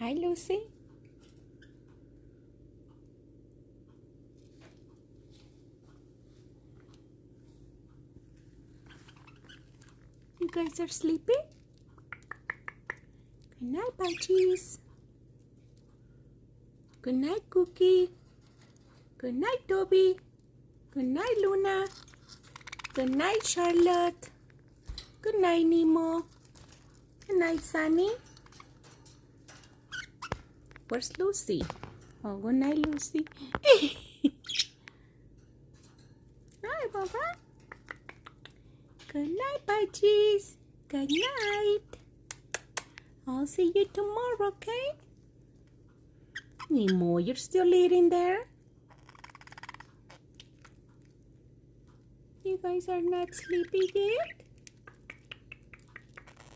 Hi, Lucy. You guys are sleeping? Good night, Budgies. Good night, Cookie. Good night, Toby. Good night, Luna. Good night, Charlotte. Good night, Nemo. Good night, Sunny. Where's Lucy? Oh, good night, Lucy. Hi, Baba. Good night, Budgies. Good night. I'll see you tomorrow, okay? Nemo, you're still eating there? You guys are not sleepy yet?